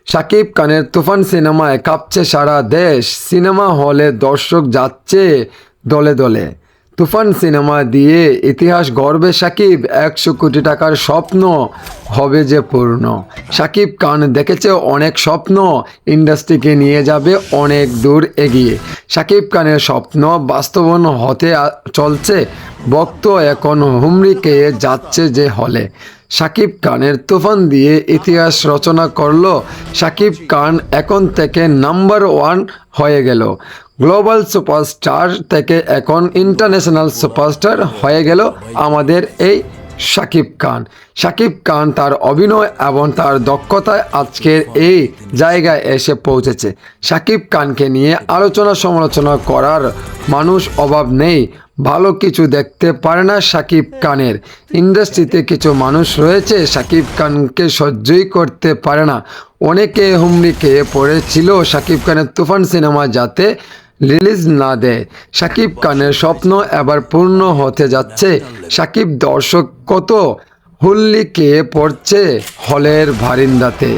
শাকিব খানের তুফান সিনেমায় কাঁপছে সারা দেশ। সিনেমা হলে দর্শক যাচ্ছে দলে দলে। তুফান সিনেমা দিয়ে ইতিহাস গড়বে শাকিব। 100 কোটি টাকার স্বপ্ন হবে যে পূর্ণ। শাকিব খান দেখেছে অনেক স্বপ্ন, ইন্ডাস্ট্রিকে নিয়ে যাবে অনেক দূর এগিয়ে। শাকিব খানের স্বপ্ন বাস্তবায়ন হতে চলছে। ভক্ত এখন হুমড়ি খেয়ে যাচ্ছে যে হলে। শাকিব খানের তুফান দিয়ে ইতিহাস রচনা করলো। শাকিব খান এখন থেকে নাম্বার 1 হয়ে গেল। গ্লোবাল সুপারস্টার থেকে এখন ইন্টারন্যাশনাল সুপারস্টার হয়ে গেল আমাদের এই শাকিব খান। শাকিব খান তার অভিনয় এবং তার দক্ষতায় আজকের এই জায়গায় এসে পৌঁছেছে। শাকিব খানকে নিয়ে আলোচনা সমালোচনা করার মানুষ অভাব নেই। ভালো কিছু দেখতে পারে না শাকিব খানের। ইন্ডাস্ট্রিতে কিছু মানুষ রয়েছে শাকিব খানকে সহ্যই করতে পারে না। অনেকে হুমড়ি খেয়ে পড়েছিল শাকিব খানের তুফান সিনেমা যাতে রিলিজ না দেয়। শাকিব খানের স্বপ্ন এবার পূর্ণ হতে যাচ্ছে। শাকিব দর্শক কত হুল্লি খেয়ে পড়ছে হলের বারিন্দাতে।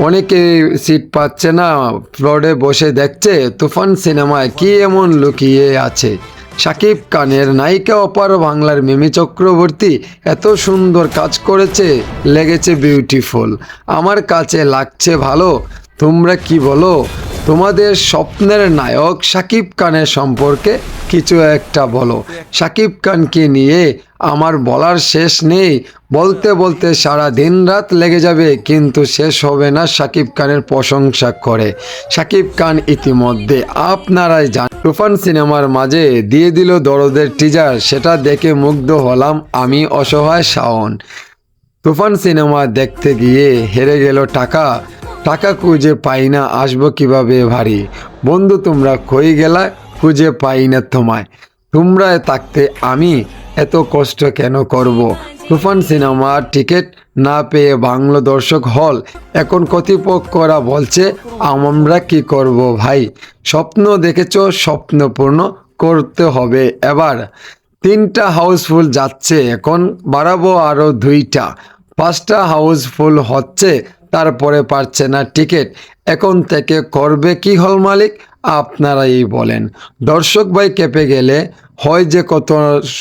অনেকে সিট পাচ্ছে না, ফ্লোরে বসে দেখছে তুফান সিনেমায় কি এমন লুকিয়ে আছে। শাকিব খানের নায়িকা অপার বাংলার মিমি চক্রবর্তী এত সুন্দর কাজ করেছে, লেগেছে বিউটিফুল। আমার কাছে লাগছে ভালো। তোমরা কি বলো? তোমাদের স্বপ্নের নায়ক শাকিব খানের সম্পর্কে কিছু একটা বলো। শাকিব খানকে নিয়ে আমার বলার শেষ নেই। বলতে বলতে সারা দিন রাত লেগে যাবে, কিন্তু শেষ হবে না শাকিব খানের প্রশংসা করে। শাকিব খান ইতিমধ্যে আপনারাই জানেন তুফান সিনেমার মাঝে দিয়ে দিল দরদের টিজার। সেটা দেখে মুগ্ধ হলাম আমি অসহায় শাওন। তুফান সিনেমা দেখতে গিয়ে হেরে গেল টাকা। টাকা খুঁজে পাই না, আসবো কিভাবে ভারী। বন্ধু তোমরা কই গেলা, খুঁজে পাই না তোমায়। তোমরা থাকতে আমি এত কষ্ট কেন করব। তুফান সিনেমার টিকিট না পেয়ে বাংলা দর্শক হল। এখন কর্তৃপক্ষরা বলছে আমরা কি করব ভাই। স্বপ্ন দেখেছ, স্বপ্ন পূর্ণ করতে হবে এবার। 3টা হাউসফুল যাচ্ছে, এখন বাড়াবো আরও 2টা। 5টা হাউসফুল হচ্ছে, তারপরে পারছে না টিকিট। এখন থেকে করবে কি হল মালিক, আপনারাই বলেন। দর্শক ভাই কেঁপে গেলে হয় যে কত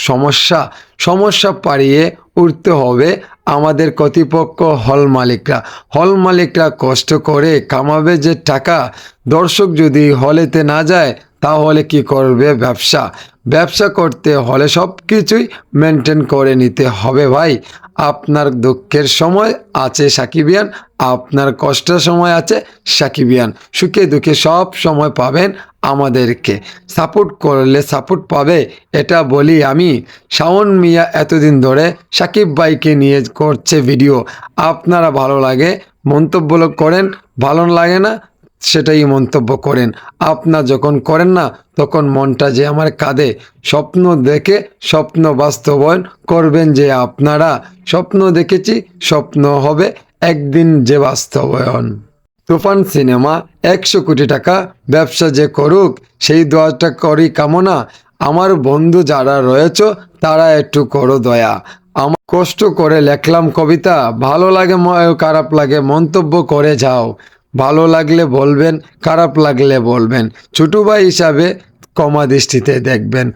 সমস্যা। সমস্যা পাড়িয়ে উঠতে হবে আমাদের কর্তৃপক্ষ হল মালিকরা কষ্ট করে কামাবে যে টাকা। দর্শক যদি হলেতে না যায় তাহলে কি করবে? ব্যবসা করতে হলে সব কিছুই মেনটেন করে নিতে হবে ভাই। আপনার দুঃখের সময় আছে সাকিবিয়ান, আপনার কষ্টের সময় আছে সাকিবিয়ান। সুখে দুঃখে সব সময় পাবেন আমাদেরকে। সাপোর্ট করলে সাপোর্ট পাবে, এটা বলি আমি। শাওন মিয়া এতদিন ধরে সাকিব ভাইকে নিয়ে করছে ভিডিও। আপনারা ভালো লাগে মন্তব্য করেন, ভালো লাগে না সেটাই মন্তব্য করেন। আপনার যখন করেন না তখন মনটা যে আমার কাঁদে। স্বপ্ন দেখে স্বপ্ন বাস্তবায়ন করবেন যে আপনারা। স্বপ্ন দেখেছি, স্বপ্ন হবে একদিন যে বাস্তবায়ন। তুফান সিনেমা 100 কোটি টাকা ব্যবসা যে করুক, সেই দোয়াটা করি কামনা। আমার বন্ধু যারা রয়েছে তারা একটু করো দয়া। আমার কষ্ট করে লেখলাম কবিতা। ভালো লাগে খারাপ লাগে মন্তব্য করে যাও। ভালো লাগলে বলবেন, খারাপ লাগলে বলবেন। ছোট ভাই হিসাবে ক্ষমা দৃষ্টিতে দেখবেন।